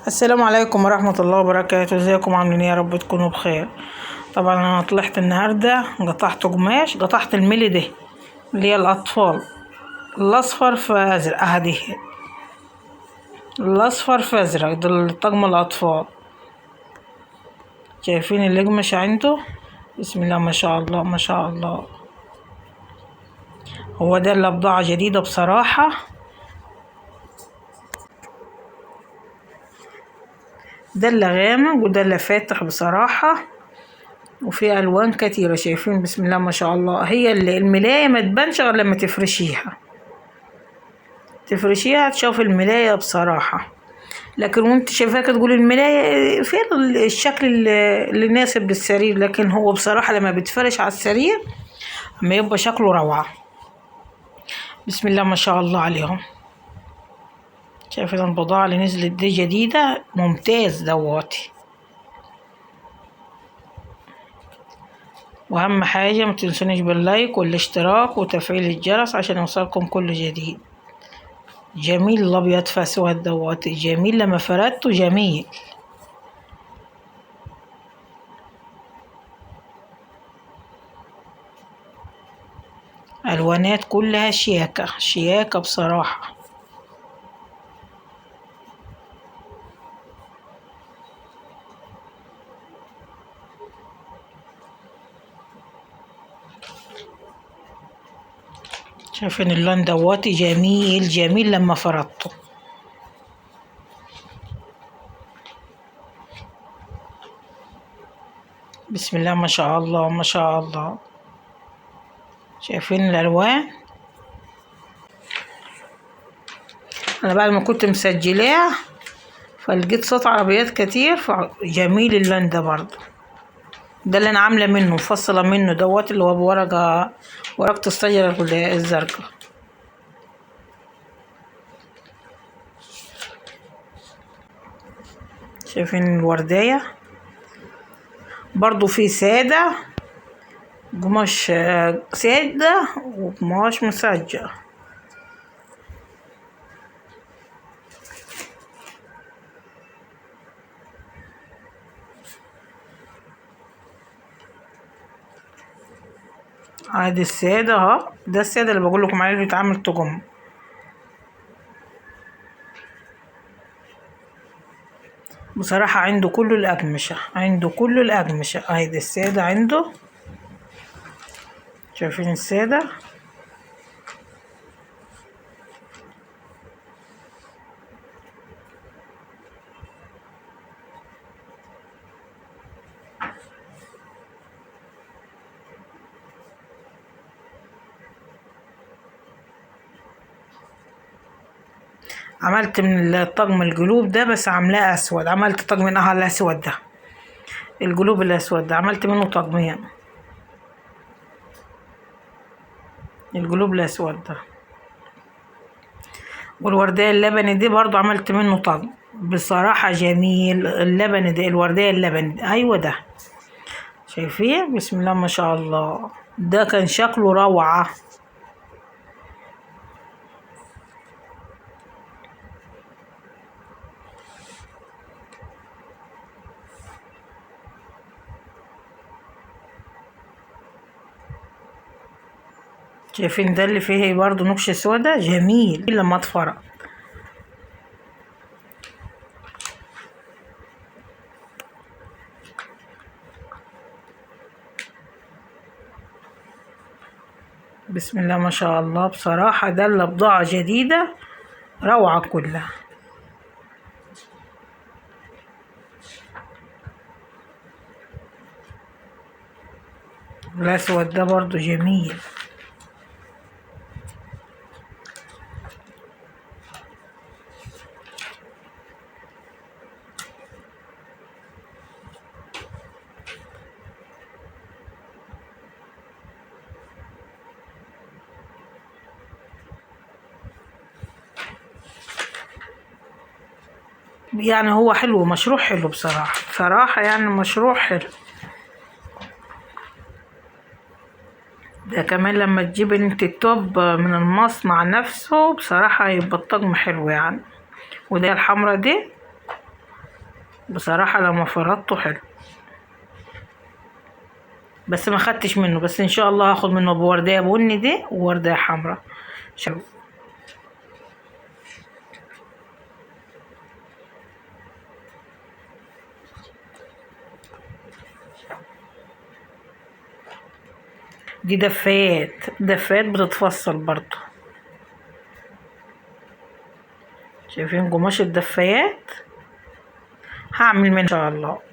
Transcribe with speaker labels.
Speaker 1: السلام عليكم ورحمة الله وبركاته. ازيكم عاملين ايه؟ يا رب تكونوا بخير. طبعا انا طلعت النهاردة قطعت قماش، قطعت الميلي ده اللي هي الاطفال، الاصفر في ازرق اهدي، الاصفر في ازرق ده طقم الاطفال. شايفين القماش عنده؟ بسم الله ما شاء الله ما شاء الله. هو ده اللي بضاعة جديدة بصراحة، ده اللي غامق وده اللي فاتح بصراحة، وفي الوان كتيرة. شايفين؟ بسم الله ما شاء الله. هي الملاية ما تبانش غير لما تفرشيها تشوف الملاية بصراحة، لكن وانت شايفاها تقول الملاية فين الشكل اللي يناسب للسرير، لكن هو بصراحة لما بتفرش على السرير ما يبقى شكله روعة. بسم الله ما شاء الله عليهم. شايفين البضاعة اللي نزلت دي جديدة؟ ممتاز دواتي. واهم حاجة ما تنسونيش باللايك والاشتراك وتفعيل الجرس عشان يوصلكم كل جديد. جميل الابيض في اسود دواتي، جميل لما فردته جميل. الوانات كلها شياكة شياكة بصراحة. شايفين اللون دواتي؟ جميل جميل لما فردته. بسم الله ما شاء الله ما شاء الله. شايفين الالوان؟ انا بعد ما كنت مسجلاه فلقيت صوت عربيات كتير، فجميل اللون ده برضه. ده اللي انا عامله منه مفصله منه دوت، اللي هو ورقه الشجره الزرقاء. شايفين الوردية برضو؟ في سادة قماش، سادة وقماش مسجل. عادي السادة اهو، ده السادة اللي بقول لكم عليه اللي بيتعمل طقم. بصراحة عنده كل الأقمشة، عنده كل الأقمشة. عادي السادة عنده. شايفين السادة؟ عملت من الطقم القلوب ده بس عاملاه اسود، عملت طقم من الاسود ده، القلوب الاسود ده عملت منه طقمين، القلوب الاسود ده. والوردية اللبني دي برضو عملت منه طقم بصراحة جميل. اللبني ده، الوردية اللبني، ايوه ده. شايفين؟ بسم الله ما شاء الله. ده كان شكله روعة. شايفين ده اللي فيه برضو نقش سودا؟ جميل لما اتفرق. بسم الله ما شاء الله. بصراحة ده اللي بضاعة جديدة روعة كلها. الأسود ده برضو جميل. يعني هو حلو، مشروع حلو بصراحة بصراحة، يعني مشروع حلو. ده كمان لما تجيب انت التوب من المصنع نفسه بصراحة يبقى الطقم حلو يعني. وده الحمرا دي بصراحة لما فرطته حلو، بس ما خدتش منه، بس ان شاء الله هاخد منه بوردية بني دي ووردية حمراء. شوف دي دفايات، دفايات بتتفصل برضو. شايفين قماش الدفايات؟ هعمل منه ان شاء الله.